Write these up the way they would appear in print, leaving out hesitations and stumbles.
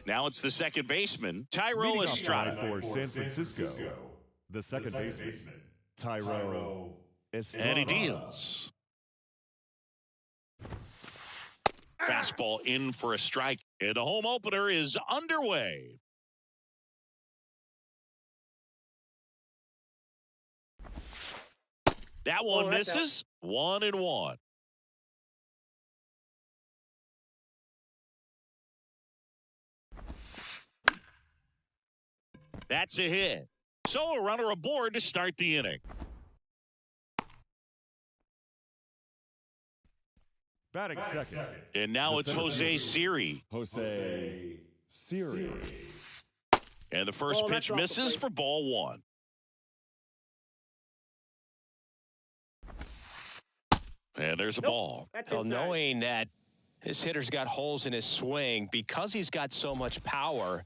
Now it's the second baseman, Thairo Leading off Estrada. for San Francisco, the second baseman, Thairo Estrada. And he deals. Fastball in for a strike. And the home opener is underway. That one misses. 1-1. That's a hit. So a runner aboard to start the inning. Batting second. And now it's Jose Siri. Jose Siri. And the first pitch misses for ball one. And there's a ball. Well, knowing that his hitter's got holes in his swing, because he's got so much power,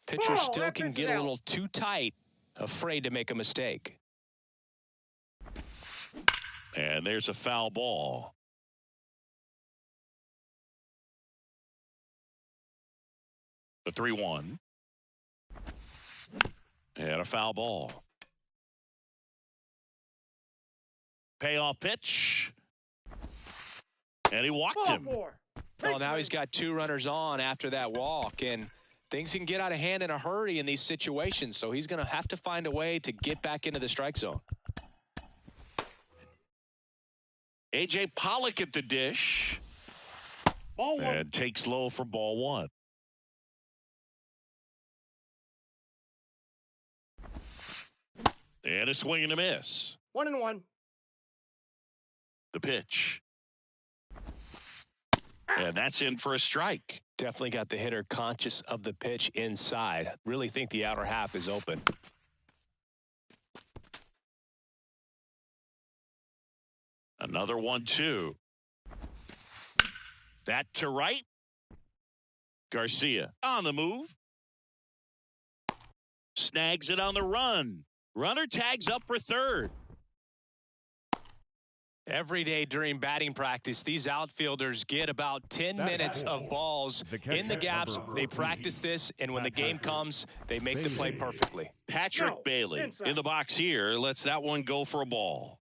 pitcher still can get a little too tight, afraid to make a mistake. And there's a foul ball. The 3-1. And a foul ball. Payoff pitch. And he walked him. Well, now he's got two runners on after that walk, and things can get out of hand in a hurry in these situations, so he's going to have to find a way to get back into the strike zone. A.J. Pollock at the dish. Ball one. And takes low for ball one. And a swing and a miss. 1-1. The pitch. And that's in for a strike. Definitely got the hitter conscious of the pitch inside. Really think the outer half is open. Another 1-2. That to right. Garcia on the move. Snags it on the run. Runner tags up for third. Every day during batting practice, these outfielders get about 10 minutes of balls in the gaps. They practice this, and when the game comes, they make the play perfectly. Patrick Bailey in the box here lets that one go for a ball.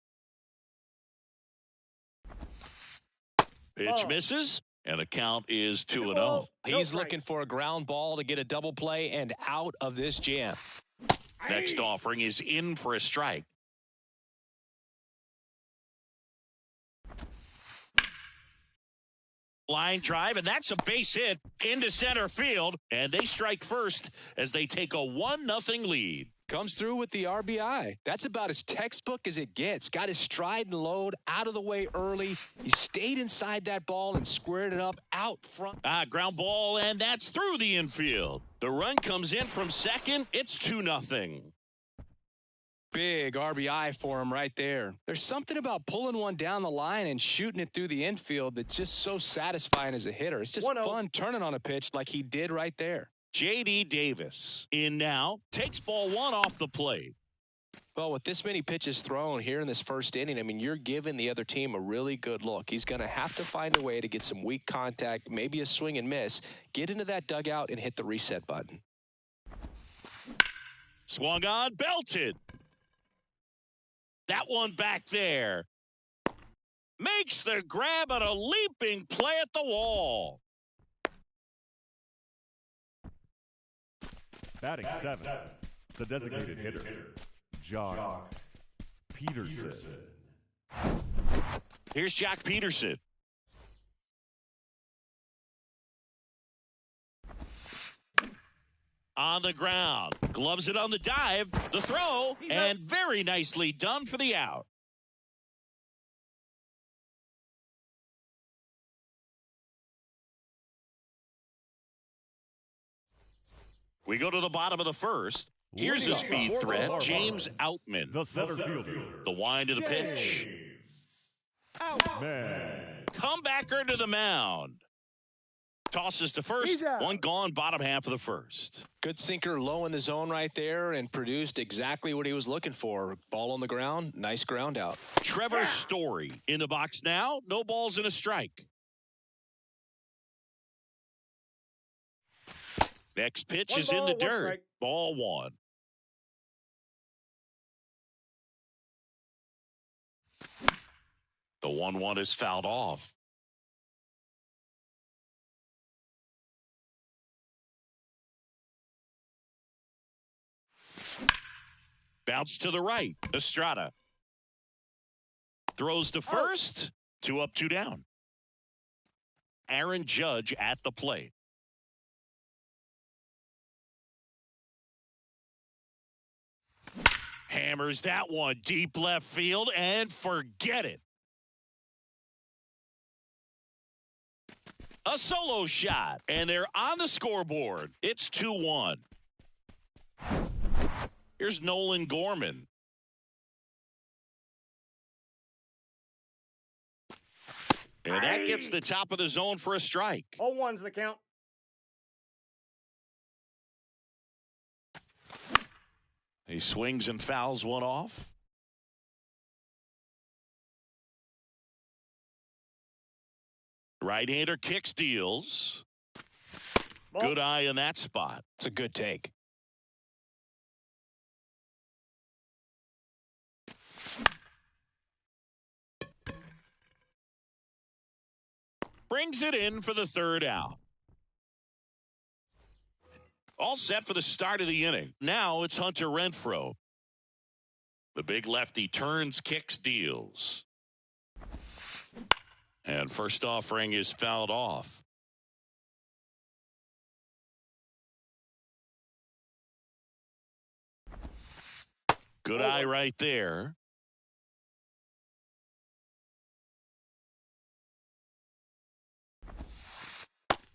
Pitch misses, and the count is 2-0. He's looking for a ground ball to get a double play and out of this jam. Next offering is in for a strike. Line drive, and that's a base hit into center field, and they strike first as they take a 1-0 lead. Comes through with the RBI. That's about as textbook as it gets. Got his stride and load out of the way early. He stayed inside that ball and squared it up out front. Ground ball, and that's through the infield. The run comes in from second. It's 2-0. Big RBI for him right there. There's something about pulling one down the line and shooting it through the infield that's just so satisfying as a hitter. It's just fun turning on a pitch like he did right there. J.D. Davis in now, takes ball one off the plate. Well, with this many pitches thrown here in this first inning, I mean, you're giving the other team a really good look. He's going to have to find a way to get some weak contact, maybe a swing and miss, get into that dugout and hit the reset button. Swung on, belted. That one back there. Makes the grab on a leaping play at the wall. Batting seven, the designated hitter, Joc Pederson. Here's Joc Pederson. On the ground. Gloves it on the dive. The throw. And very nicely done for the out. We go to the bottom of the first. Here's the speed threat, James Outman. The center fielder. The wind of the pitch. Comebacker to the mound. Tosses to first. One gone, bottom half of the first. Good sinker low in the zone right there and produced exactly what he was looking for. Ball on the ground, nice ground out. Trevor Story in the box now. No balls and a strike. Next pitch One is in ball, the one dirt. strike. Ball one. The 1-1 is fouled off. Bounce to the right. Estrada throws to first. 2 up, 2 down. Aaron Judge at the plate. Hammers that one deep left field and forget it. A solo shot, and they're on the scoreboard. It's 2-1. Here's Nolan Gorman. And that gets the top of the zone for a strike. 0-1's the count. He swings and fouls one off. Right-hander kicks, deals. Ball. Good eye in that spot. It's a good take. Brings it in for the 3rd out. All set for the start of the inning. Now it's Hunter Renfroe. The big lefty turns, kicks, deals. And first offering is fouled off. Good eye right there.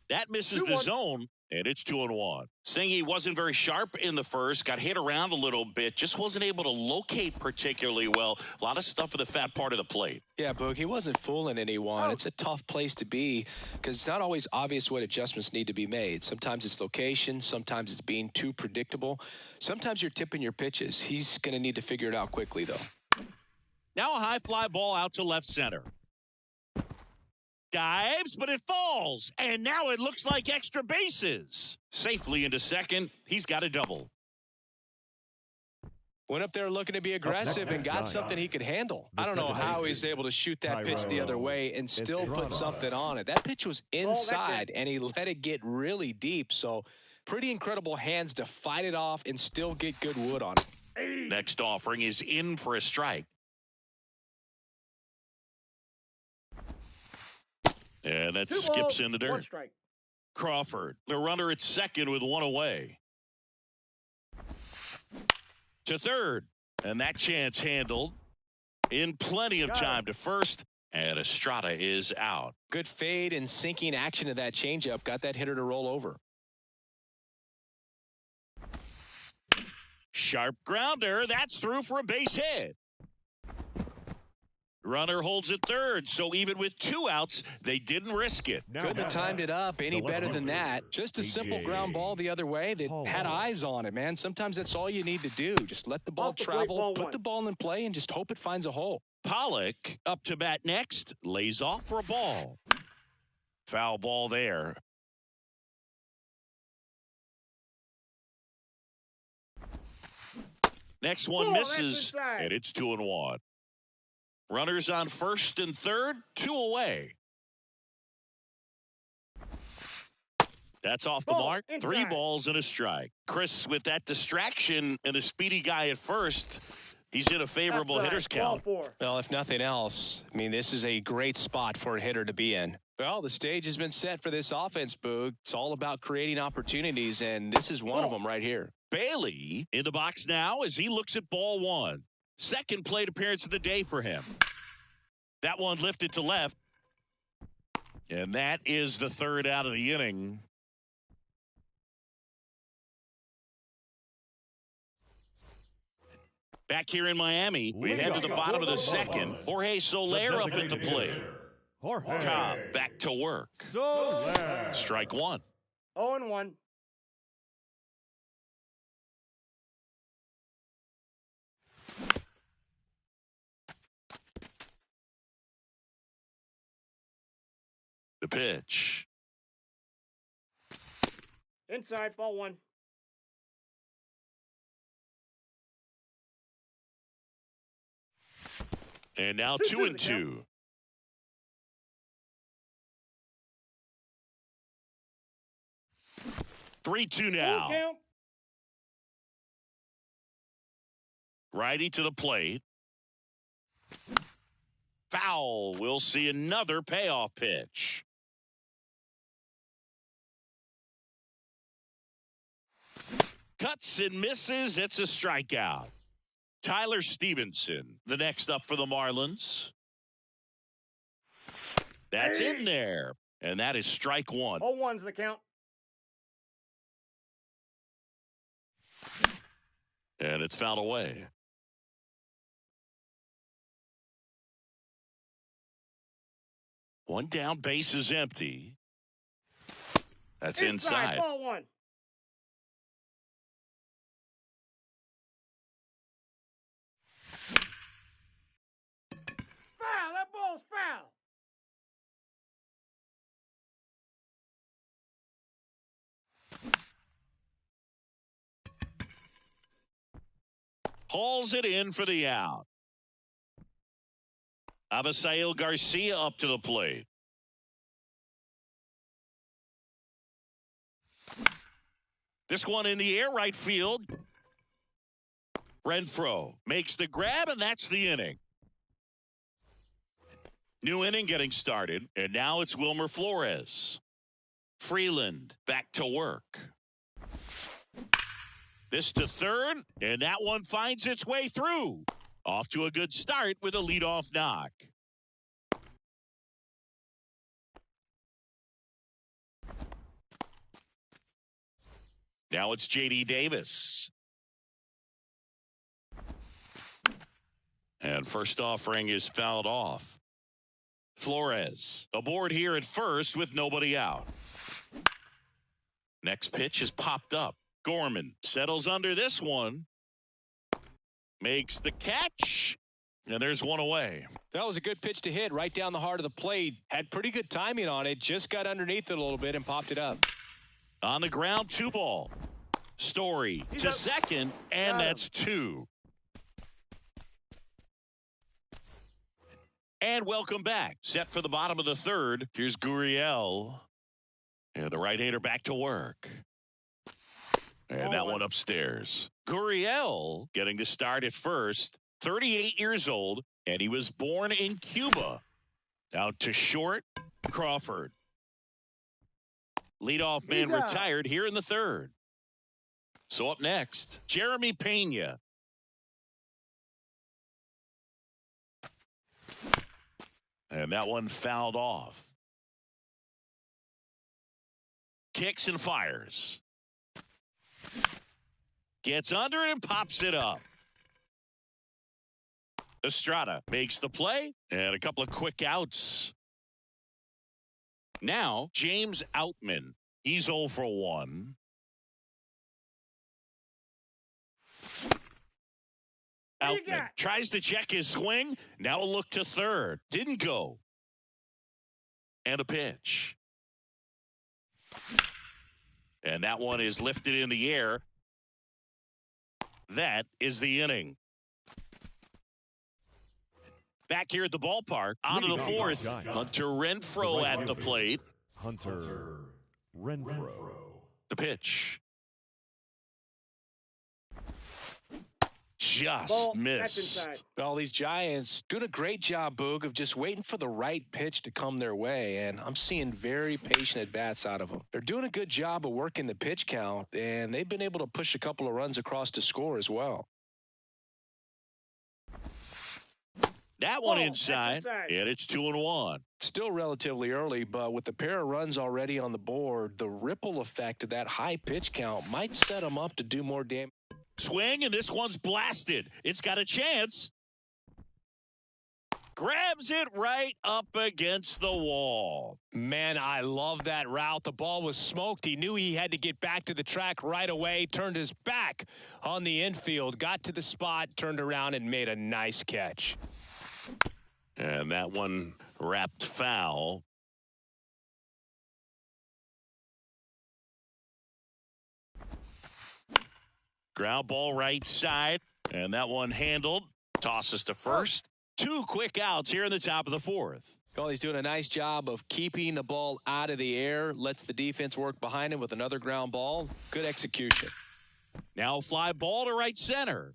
That misses the zone, and it's 2-1. Singy wasn't very sharp in the first, got hit around a little bit, just wasn't able to locate particularly well. A lot of stuff for the fat part of the plate. Yeah, Boog, he wasn't fooling anyone. It's a tough place to be because it's not always obvious what adjustments need to be made. Sometimes it's location. Sometimes it's being too predictable. Sometimes you're tipping your pitches. He's going to need to figure it out quickly, though. Now a high fly ball out to left center. Dives, but it falls. And now it looks like extra bases. Safely into second. He's got a double. Went up there looking to be aggressive and got something he could handle. I don't know how he's able to shoot that pitch the other way and still put something on it. That pitch was inside, and he let it get really deep. So pretty incredible hands to fight it off and still get good wood on it. Next offering is in for a strike. And that skips in the dirt. Crawford, the runner at second with 1 away. To third, and that chance handled in plenty of time to first, and Estrada is out. Good fade and sinking action of that changeup got that hitter to roll over. Sharp grounder, that's through for a base hit. Runner holds at third, so even with 2 outs, they didn't risk it. Couldn't have timed it up any better than that. Just a simple ground ball the other way that had eyes on it, man. Sometimes that's all you need to do. Just let the ball travel, put the ball in play, and just hope it finds a hole. Pollock up to bat next, lays off for a ball. Foul ball there. Next one misses, and it's 2-1. Runners on first and third, 2 away. That's off the mark. 3 balls and a strike. Chris, with that distraction and a speedy guy at first, he's in a favorable hitter's count. Well, if nothing else, I mean, this is a great spot for a hitter to be in. Well, the stage has been set for this offense, Boog. It's all about creating opportunities, and this is one of them right here. Bailey in the box now as he looks at ball 1. Second plate appearance of the day for him. That one lifted to left. And that is the 3rd out of the inning. Back here in Miami, we head to the bottom of the 2nd. Jorge Soler up at the plate. Cobb back to work. Strike 1. 0-1. The pitch. Inside, ball one. And now 2-2. Three, 2 now. Full count. Righty to the plate. Foul. We'll see another payoff pitch. Cuts and misses. It's a strikeout. Tyler Stevenson, the next up for the Marlins. That's in there. And that is strike one. 0-1's the count. And it's fouled away. One down, base is empty. That's inside. Ball one. Foul. That ball's foul. Hauls it in for the out. Avisail Garcia up to the plate. This one in the air, right field. Renfroe makes the grab, and that's the inning. New inning getting started, and now it's Wilmer Flores. Freeland back to work. This to third, and that one finds its way through. Off to a good start with a leadoff knock. Now it's J.D. Davis. And first offering is fouled off. Flores aboard here at first with nobody out. Next pitch is popped up. Gorman settles under this one. Makes the catch. And there's one away. That was a good pitch to hit right down the heart of the plate. Had pretty good timing on it. Just got underneath it a little bit and popped it up. On the ground, 2 ball. Story to second, and that's 2. And welcome back. Set for the bottom of the third. Here's Gurriel. And the right-hander back to work. And that one upstairs. Gurriel getting to start at first. 38 years old, and he was born in Cuba. Out to short, Crawford. Leadoff man retired here in the third. So up next, Jeremy Pena. And that one fouled off. Kicks and fires. Gets under it and pops it up. Estrada makes the play and a couple of quick outs. Now, James Outman. He's 0 for 1. Outman tries to check his swing. Now a look to third. Didn't go. And a pitch. And that one is lifted in the air. That is the inning. Back here at the ballpark, on to the fourth. Hunter Renfroe at the plate. Hunter Renfroe. The pitch. Just Ball. That's missed. inside. Well, these Giants doing a great job, Boog, of just waiting for the right pitch to come their way, and I'm seeing very patient at-bats out of them. They're doing a good job of working the pitch count, and they've been able to push a couple of runs across to score as well. That one inside, and it's 2-1. Still relatively early, but with the pair of runs already on the board, the ripple effect of that high pitch count might set them up to do more damage. Swing, and this one's blasted. It's got a chance. Grabs it right up against the wall. Man, I love that route. The ball was smoked. He knew he had to get back to the track right away, turned his back on the infield, got to the spot, turned around, and made a nice catch. And that one wrapped foul. Ground ball right side, and that one handled. Tosses to first. 2 quick outs here in the top of the 4th. He's doing a nice job of keeping the ball out of the air. Lets the defense work behind him with another ground ball. Good execution. Now fly ball to right center.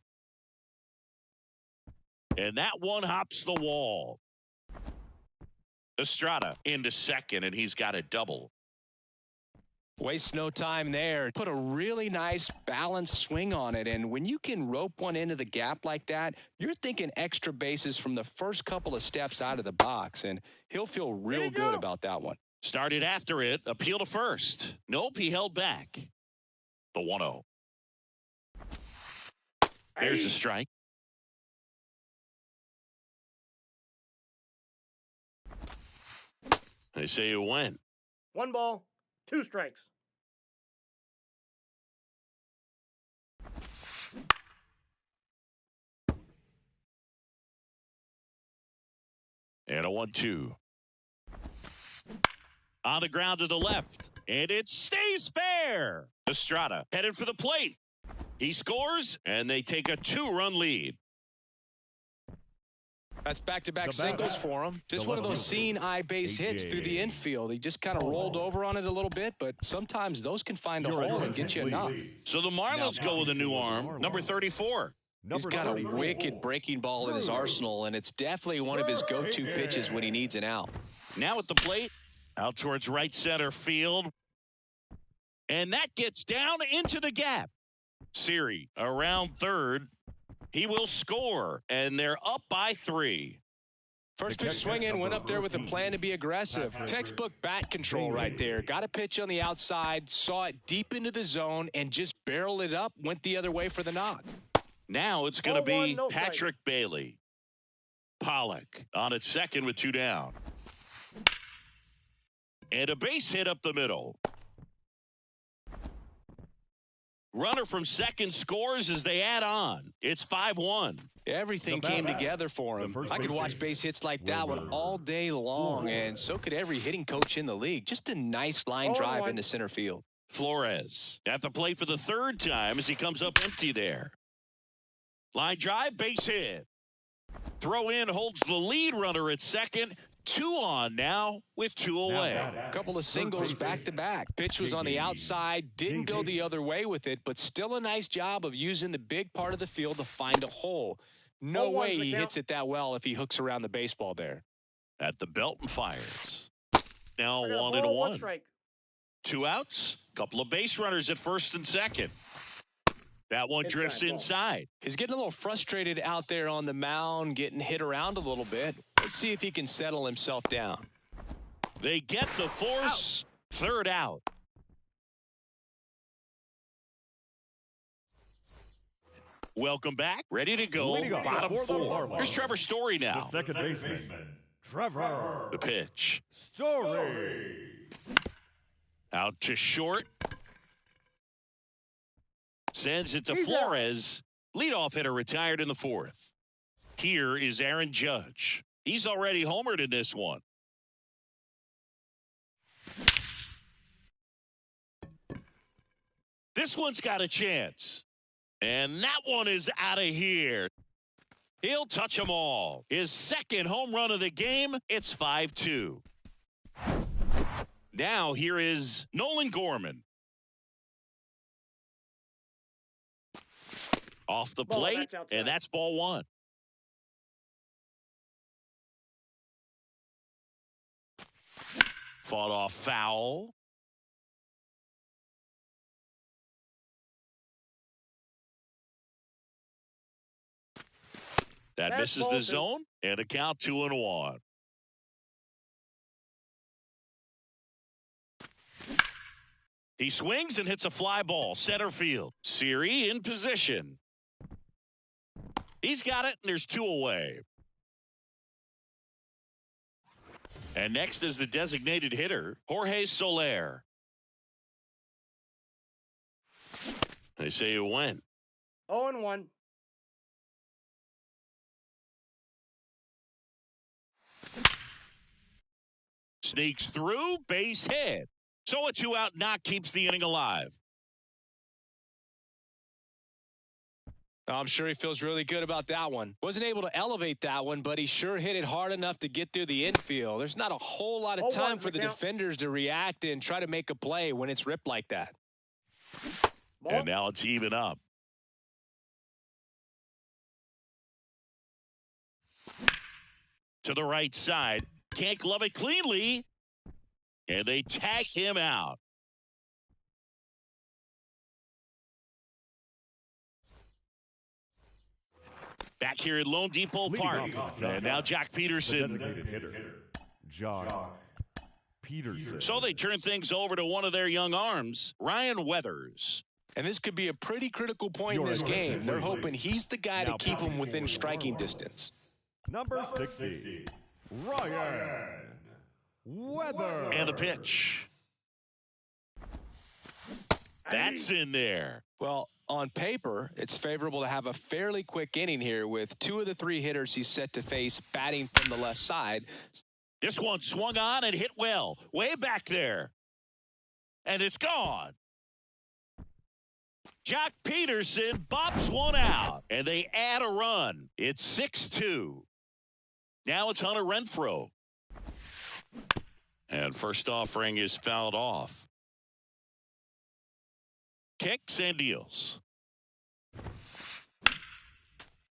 And that one hops the wall. Estrada into second, and he's got a double. Waste no time there. Put a really nice balanced swing on it. And when you can rope one into the gap like that, you're thinking extra bases from the first couple of steps out of the box. And he'll feel real good about that one. Started after it. Appeal to first. Nope, he held back. The 1-0. There's a strike. They say you win. 1 ball, 2 strikes. And a 1-2. On the ground to the left. And it stays fair. Estrada headed for the plate. He scores, and they take a 2-run lead. That's back-to-back singles for him. Just one of those seeing eye base hits through the infield. He just kind of rolled over on it a little bit, but sometimes those can find a hole and get you enough. So the Marlins go with a new arm, number 34. He's got a wicked breaking ball in his arsenal, and it's definitely one of his go-to pitches when he needs an out. Now at the plate, out towards right center field. And that gets down into the gap. Siri around third. He will score, and they're up by 3. First pitch swing in, went up there with a plan to be aggressive. Textbook bat control right there. Got a pitch on the outside, saw it deep into the zone, and just barreled it up, went the other way for the knock. Now it's going to be Patrick Bailey. Pollock on at second with 2 down. And a base hit up the middle. Runner from second scores as they add on. It's 5-1. Everything came together for him. I could watch base hits like that one all day long, and so could every hitting coach in the league. Just a nice line drive into center field. Flores at the plate for the 3rd time as he comes up empty there. Line drive, base hit. Throw in holds the lead runner at second. 2 on now with 2 away. A couple of singles back-to-back. Pitch was on the outside, didn't go the other way with it, but still a nice job of using the big part of the field to find a hole. No way he hits it that well if he hooks around the baseball there. At the belt and fires. Now 1-1. 2 outs. Couple of base runners at first and second. That one drifts inside. He's getting a little frustrated out there on the mound, getting hit around a little bit. Let's see if he can settle himself down. They get the force. 3rd out. Welcome back. Ready to go. Bottom 4. Here's Trevor Story now. The second baseman, Trevor. The pitch. Story. Out to short. Sends it to Flores. Leadoff hitter retired in the 4th. Here is Aaron Judge. He's already homered in this one. This one's got a chance. And that one is out of here. He'll touch them all. His 2nd home run of the game. It's 5-2. Now here is Nolan Gorman. Off the plate, and that's ball 1. Fought off foul. That misses the zone, and a count 2-1. He swings and hits a fly ball, center field. Siri in position. He's got it, and there's 2 away. And next is the designated hitter, Jorge Soler. They say you win. 0-1. Sneaks through, base hit. So a 2-out knock keeps the inning alive. I'm sure he feels really good about that one. Wasn't able to elevate that one, but he sure hit it hard enough to get through the infield. There's not a whole lot of time for the defenders to react and try to make a play when it's ripped like that. Ball. And now it's even up. To the right side. Can't glove it cleanly. And they tag him out. Back here at Lone Depot Park. And now Jock Peterson. Designated hitter, Jock Peterson. So they turn things over to one of their young arms, Ryan Weathers. And this could be a pretty critical point in this game. They're hoping he's the guy to keep him within striking distance. Number 60, Ryan Weathers. And the pitch. That's in there. Well, on paper, it's favorable to have a fairly quick inning here with 2 of the 3 hitters he's set to face batting from the left side. This one swung on and hit well. Way back there. And it's gone. Jock Peterson bops one out. And they add a run. It's 6-2. Now it's Hunter Renfroe. And first offering is fouled off. Kicks and deals.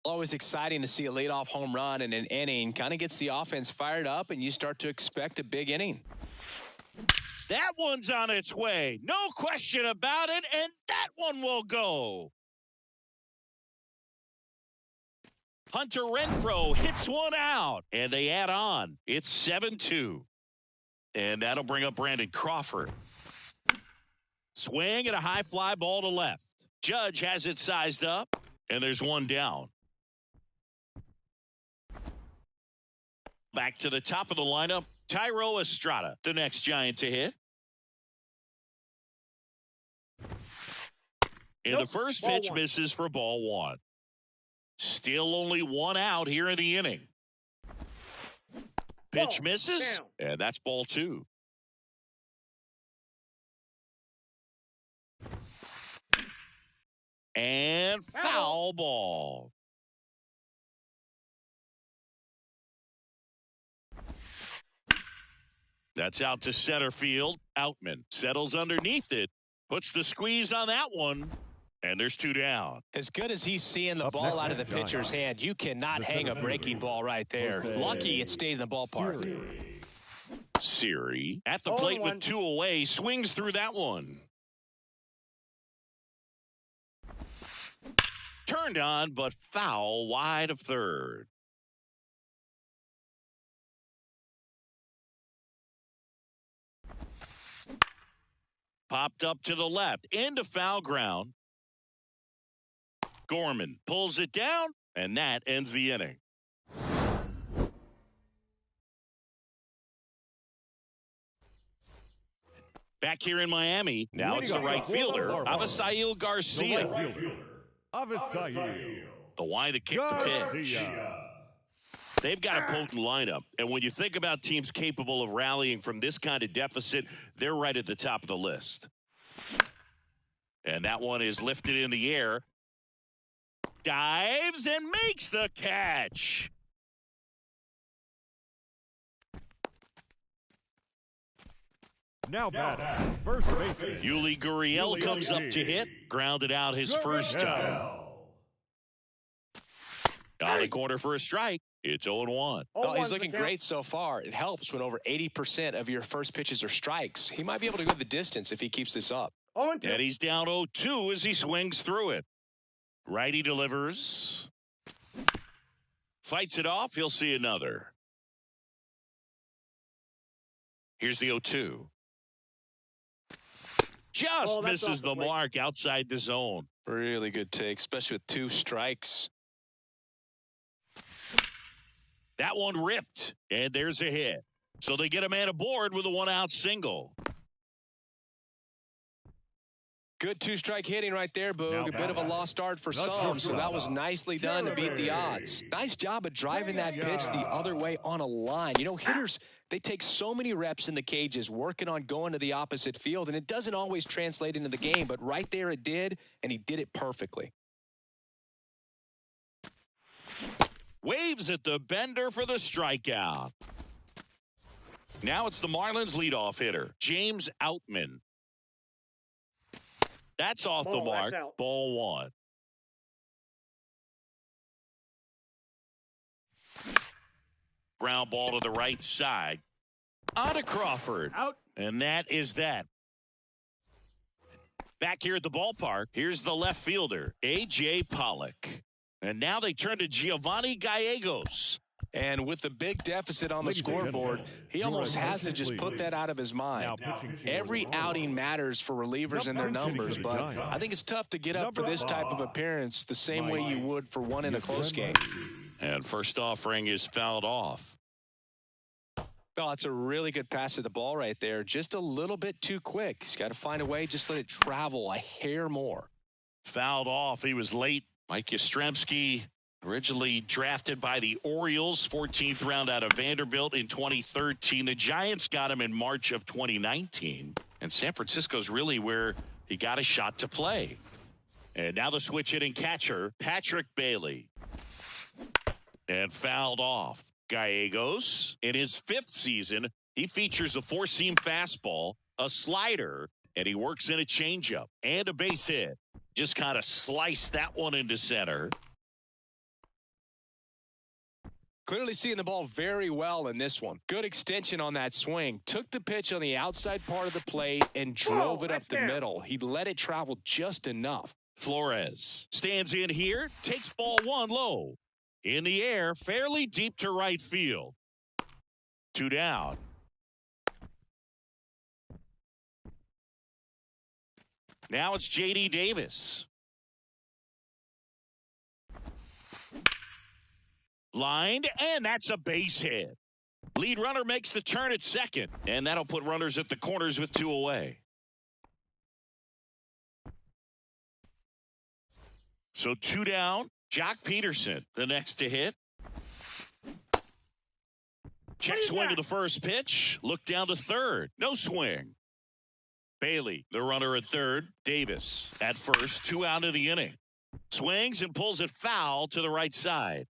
Always exciting to see a leadoff home run in an inning. Kind of gets the offense fired up, and you start to expect a big inning. That one's on its way. No question about it, and that one will go. Hunter Renfroe hits one out, and they add on. It's 7-2. And that'll bring up Brandon Crawford. Swing and a high fly ball to left. Judge has it sized up, and there's one down. Back to the top of the lineup, Thairo Estrada, the next Giant to hit. And the first pitch misses for ball 1. Still only 1 out here in the inning. Pitch misses, and that's ball 2. And foul ball. That's out to center field. Outman settles underneath it, puts the squeeze on that one, and there's 2 down. As good as he's seeing the ball out of the pitcher's hand, you cannot hang a breaking ball right there. Lucky it stayed in the ballpark. Siri at the plate with 2 away, swings through that one. Turned on, but foul wide of third. Popped up to the left, into foul ground. Gorman pulls it down, and that ends the inning. Back here in Miami, now it's the right fielder, Avisail Garcia. The Y that kicked the pitch. They've got a potent lineup, and when you think about teams capable of rallying from this kind of deficit, they're right at the top of the list. And that one is lifted in the air. Dives and makes the catch. Now batting, first baseman. Yuli Gurriel comes up to hit. Grounded out his first time. On the corner for a strike. It's 0-1. Oh, he's looking great so far. It helps when over 80% of your first pitches are strikes. He might be able to go the distance if he keeps this up. And he's down 0-2 as he swings through it. Righty delivers. Fights it off. He'll see another. Here's the 0-2. Just misses the mark outside the zone. Really good take, especially with 2 strikes. That one ripped, and there's a hit. So they get a man aboard with a 1-out single. Good 2-strike hitting right there, Boog. A bit of a lost start for some, so that was nicely done to beat the odds. Nice job of driving that pitch the other way on a line. You know, hitters, they take so many reps in the cages working on going to the opposite field, and it doesn't always translate into the game, but right there it did, and he did it perfectly. Waves at the bender for the strikeout. Now it's the Marlins leadoff hitter, James Outman. That's off the mark. Ball 1. Ground ball to the right side. On to Crawford. Out. And that is that. Back here at the ballpark, here's the left fielder, A.J. Pollock. And now they turn to Giovanni Gallegos. And with the big deficit on the scoreboard, he almost has to just put that out of his mind. Every outing matters for relievers and their numbers, but I think it's tough to get up for this type of appearance the same way you would for one in a close game. And first offering is fouled off. Well, that's a really good pass to the ball right there. Just a little bit too quick. He's got to find a way, just let it travel a hair more. Fouled off. He was late. Mike Yastrzemski, originally drafted by the Orioles, 14th round out of Vanderbilt in 2013. The Giants got him in March of 2019. And San Francisco's really where he got a shot to play. And now the switch hitting catcher, Patrick Bailey. And fouled off. Gallegos, in his 5th season, he features a 4-seam fastball, a slider, and he works in a changeup and a base hit. Just kind of sliced that one into center. Clearly seeing the ball very well in this one. Good extension on that swing. Took the pitch on the outside part of the plate and drove it up the middle. He let it travel just enough. Flores stands in here, takes ball 1 low. In the air, fairly deep to right field. 2 down. Now it's J.D. Davis. Lined, and that's a base hit. Lead runner makes the turn at second, and that'll put runners at the corners with 2 away. So 2 down. Jock Peterson, the next to hit. Check swing to the first pitch. Look down to third. No swing. Bailey, the runner at third. Davis at first. 2 out of the inning. Swings and pulls it foul to the right side.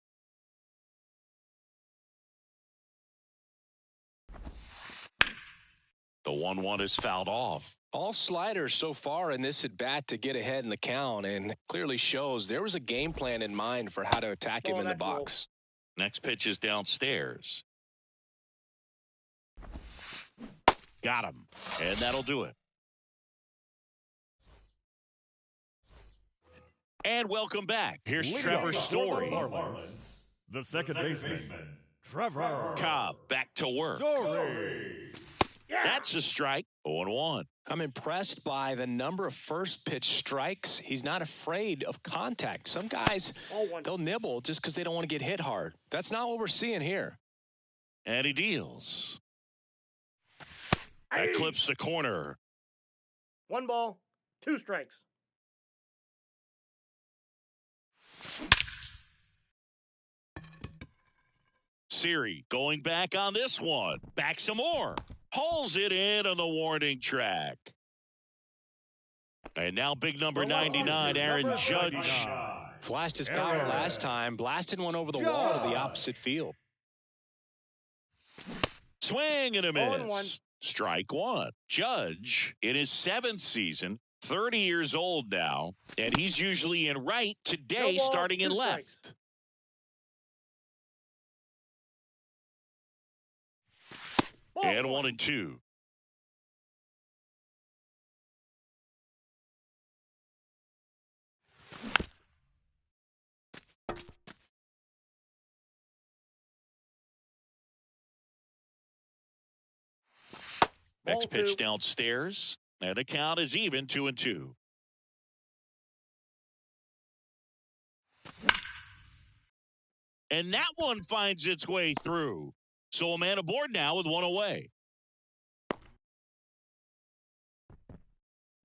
The 1-1 is fouled off. All sliders so far in this at-bat to get ahead in the count, and clearly shows there was a game plan in mind for how to attack him in the box. Next pitch is downstairs. Got him, and that'll do it. And welcome back. Here's Trevor Story. The second baseman, Trevor Cobb back to work. Story. That's a strike. 0-1. I'm impressed by the number of first pitch strikes. He's not afraid of contact. Some guys, they'll nibble just because they don't want to get hit hard. That's not what we're seeing here. And he deals. That clips the corner. 1 ball, 2 strikes. Siri going back on this one. Back some more. Hauls it in on the warning track. And now big number 99, Aaron Judge. Flashed his power last time. Blasted one over the wall to the opposite field. Swing and a miss. Strike 1. Judge, in his 7th season, 30 years old now, and he's usually in right, today starting in left. And 1-2. Next pitch downstairs, and the count is even 2-2. And that one finds its way through. So a man aboard now with 1 away.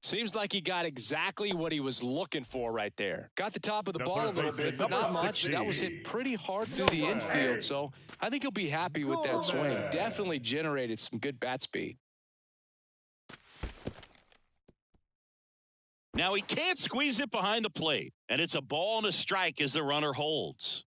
Seems like he got exactly what he was looking for right there. Got the top of the ball a little bit, but not much. That was hit pretty hard through the infield, so I think he'll be happy with that swing. Definitely generated some good bat speed. Now he can't squeeze it behind the plate, and it's a ball and a strike as the runner holds.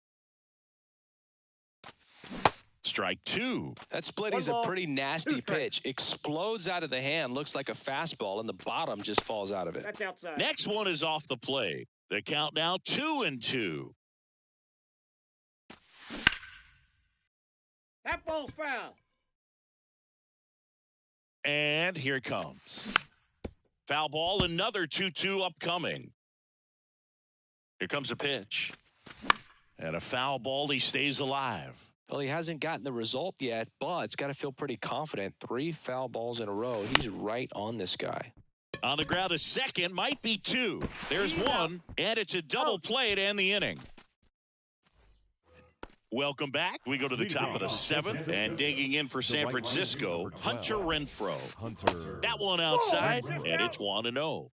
Strike two. That split is a pretty nasty pitch. Explodes out of the hand, looks like a fastball, and the bottom just falls out of it. That's outside. Next one is off the plate. The count now 2-2. That ball's foul. And here it comes. Foul ball, another 2-2 upcoming. Here comes a pitch. And a foul ball, he stays alive. Well, he hasn't gotten the result yet, but it's got to feel pretty confident. 3 foul balls in a row. He's right on this guy. On the ground, a second, might be 2. There's 1, and it's a double play to end the inning. Welcome back. We go to the top of the 7th, and digging in for San Francisco, Hunter Renfroe. That one outside, and it's 1-0.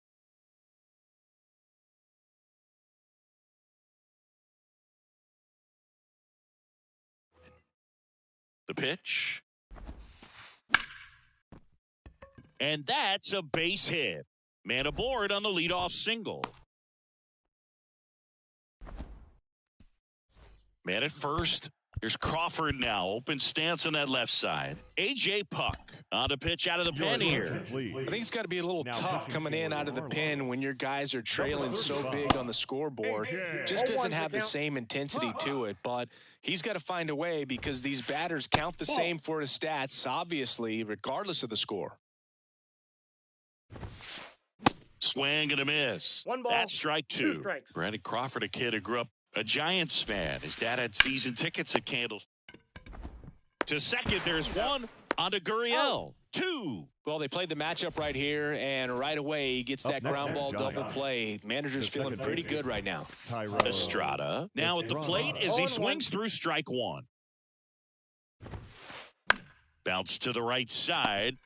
The pitch. And that's a base hit. Man aboard on the leadoff single. Man at first. Here's Crawford now. Open stance on that left side. A.J. Puck on the pitch out of the pen here. I think it's got to be a little tough coming in out of the pen when your guys are trailing so big on the scoreboard. Just doesn't have the same intensity to it, but he's got to find a way because these batters count the same for his stats, obviously, regardless of the score. Swing and a miss. 1 ball. That's strike 2. 2 strikes. Brandon Crawford, a kid who grew up a Giants fan. His dad had season tickets at Candles. To second, there's 1 on to Gurriel. 2. Well, they played the matchup right here, and right away he gets that ground ball double play. Manager's feeling pretty good right now. Estrada now at the plate as he swings through strike 1. Bounce to the right side.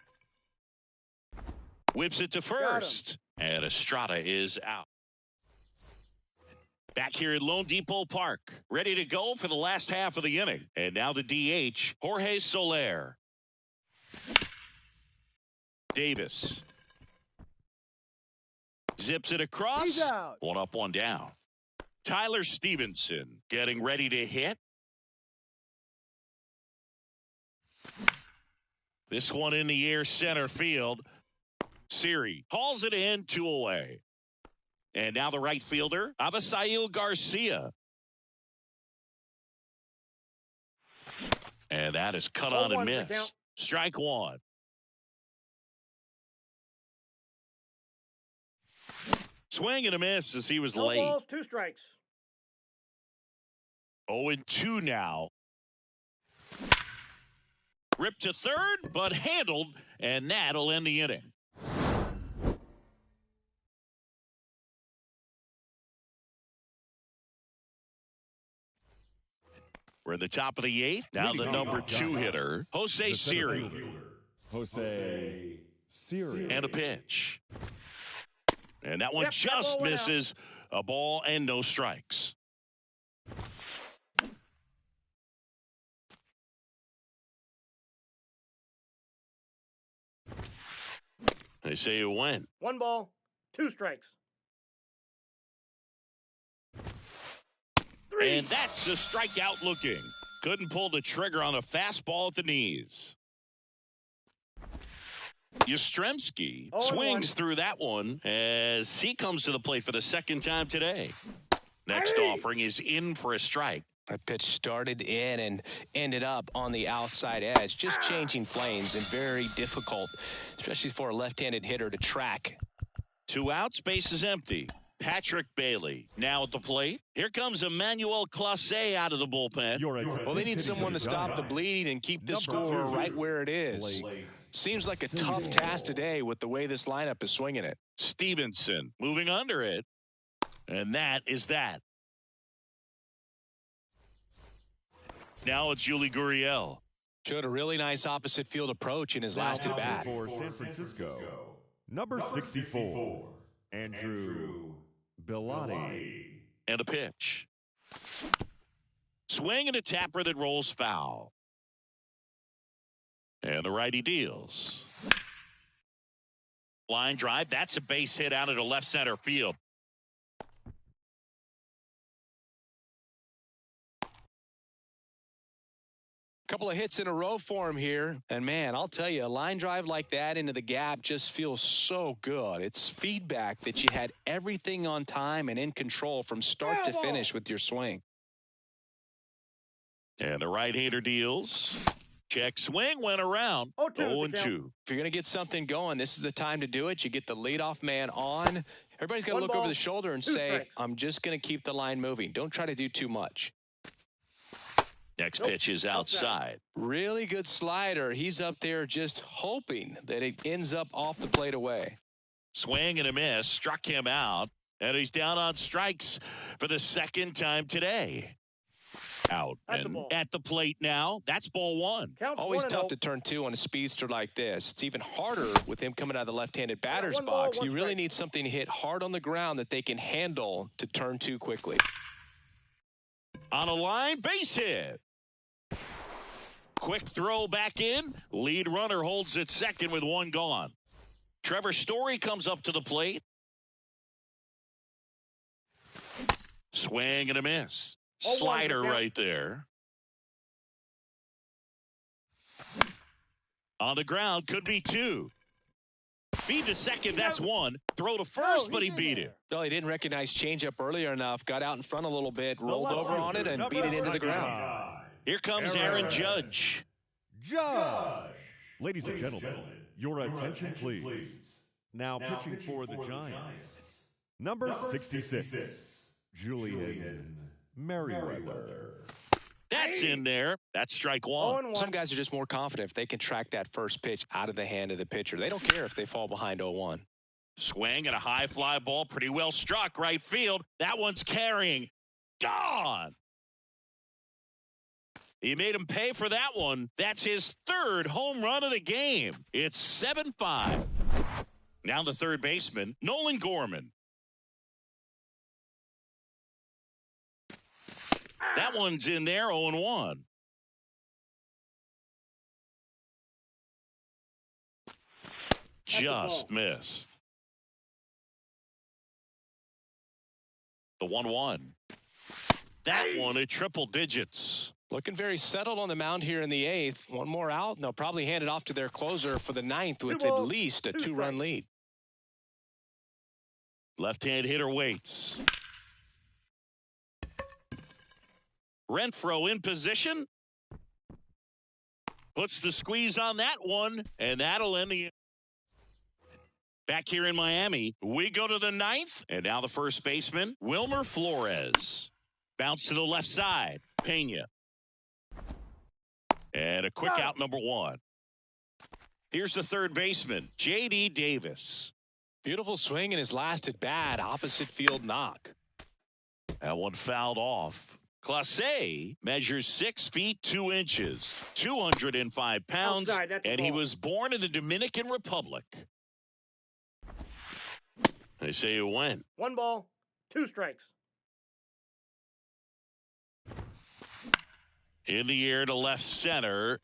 Whips it to first. And Estrada is out. Back here at Lone Depot Park, ready to go for the last half of the inning. And now the DH, Jorge Soler. Davis. Zips it across. He's out. 1 up, 1 down. Tyler Stevenson getting ready to hit. This one in the air center field. Siri hauls it in, 2 away. And now the right fielder, Avisail Garcia. And that is cut on and missed. Strike 1. Swing and a miss as he was late. 2 balls, 2 strikes. 0-2 now. Ripped to third, but handled, and that'll end the inning. We're at the top of the 8th. Now the number 2 hitter, Jose Siri. Jose Siri. And a pitch. And that one just misses. A ball and no strikes. They say it went. 1 ball, 2 strikes. 3. And that's a strikeout looking. Couldn't pull the trigger on a fastball at the knees. Yastrzemski swings through that one as he comes to the plate for the 2nd time today. Next offering is in for a strike. That pitch started in and ended up on the outside edge. Just changing planes and very difficult, especially for a left-handed hitter to track. 2 outs, base is empty. Patrick Bailey now at the plate. Here comes Emmanuel Clase out of the bullpen. Well, they need someone to stop the bleeding and keep the score right where it is. Seems like a tough task today with the way this lineup is swinging it. Stevenson moving under it. And that is that. Now it's Yuli Gurriel. Showed a really nice opposite field approach in his last at bat. For San Francisco, number 64, Andrew Bellotti. And a pitch. Swing and a tapper that rolls foul. And the righty deals. Line drive. That's a base hit out of the left center field. Couple of hits in a row for him here. And, man, I'll tell you, a line drive like that into the gap just feels so good. It's feedback that you had everything on time and in control from start to finish with your swing. And the right-hander deals. Check swing, went around. 0-2. If you're going to get something going, this is the time to do it. You get the leadoff man on. Everybody's got to look over the shoulder and say, I'm just going to keep the line moving. Don't try to do too much. Next pitch is outside. Really good slider. He's up there just hoping that it ends up off the plate away. Swing and a miss. Struck him out. And he's down on strikes for the second time today. Out and at the plate now. That's ball one. Always tough to turn two on a speedster like this. It's even harder with him coming out of the left-handed batter's box. You really need something to hit hard on the ground that they can handle to turn two quickly. On a line, base hit. Quick throw back in. Lead runner holds at second with one gone. Trevor Story comes up to the plate. Swing and a miss. Slider right there. On the ground, could be two. Feed to second, that's one. Throw to first, but he beat it. Well, he didn't recognize changeup earlier enough. Got out in front a little bit, rolled over on it, and beat it into the ground. Here comes Aaron Judge. Ladies and gentlemen, your attention please. Now pitching for the Giants, number 66, Julian Merriweather. That's in there. That's strike one. Some guys are just more confident if they can track that first pitch out of the hand of the pitcher. They don't care if they fall behind 0-1. Swing and a high fly ball. Pretty well struck right field. That one's carrying. Gone. He made him pay for that one. That's his third home run of the game. It's 7-5. Now the third baseman, Nolan Gorman. That one's in there, 0-1. Just missed. The 1-1. That one at triple digits. Looking very settled on the mound here in the eighth. One more out, and they'll probably hand it off to their closer for the ninth with at least a two-run lead. Left-hand hitter waits. Renfroe in position. Puts the squeeze on that one, and that'll end the. Back here in Miami, we go to the ninth, and now the first baseman, Wilmer Flores. Bounce to the left side, Pena. And a quick out, number one. Here's the third baseman, J.D. Davis. Beautiful swing in his last at bat, opposite field knock. That one fouled off. Clase measures 6 feet 2 inches, 205 pounds, and he was born in the Dominican Republic. They say it went. 1 ball, 2 strikes. In the air to left center.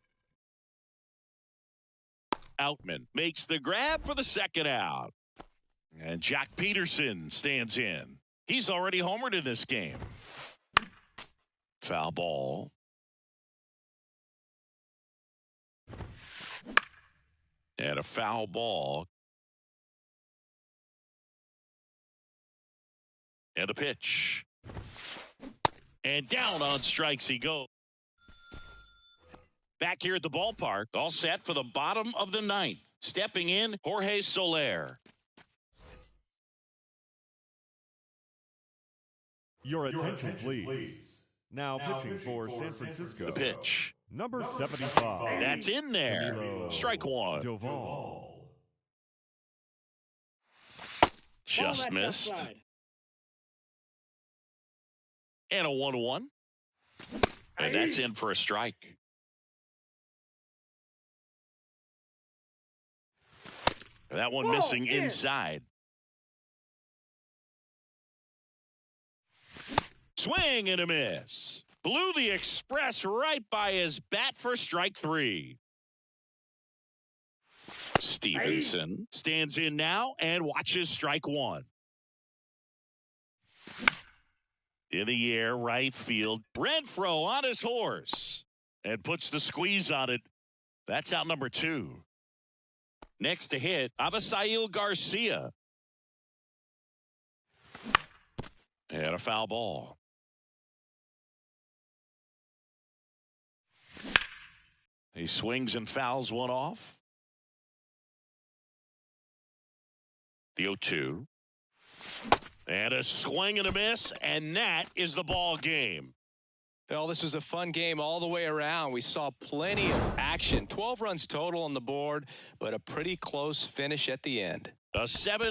Outman makes the grab for the second out. And Jack Peterson stands in. He's already homered in this game. Foul ball. And a foul ball. And a pitch. And down on strikes he goes. Back here at the ballpark, all set for the bottom of the ninth. Stepping in, Jorge Soler. Your attention, please. Now pitching for San Francisco. The pitch. Number 75. That's in there. Camilo Strike one. Doval. Just missed. And a 1-1. And that's in for a strike. That one missing inside. Swing and a miss. Blew the express right by his bat for strike 3. Stevenson stands in now and watches strike 1. In the air, right field. Renfroe on his horse. and puts the squeeze on it. That's out number 2. Next to hit, Avisail Garcia. And a foul ball. He swings and fouls one off. The 0-2. And a swing and a miss, and that is the ball game. Well, this was a fun game all the way around. We saw plenty of action. 12 runs total on the board, but a pretty close finish at the end. A 7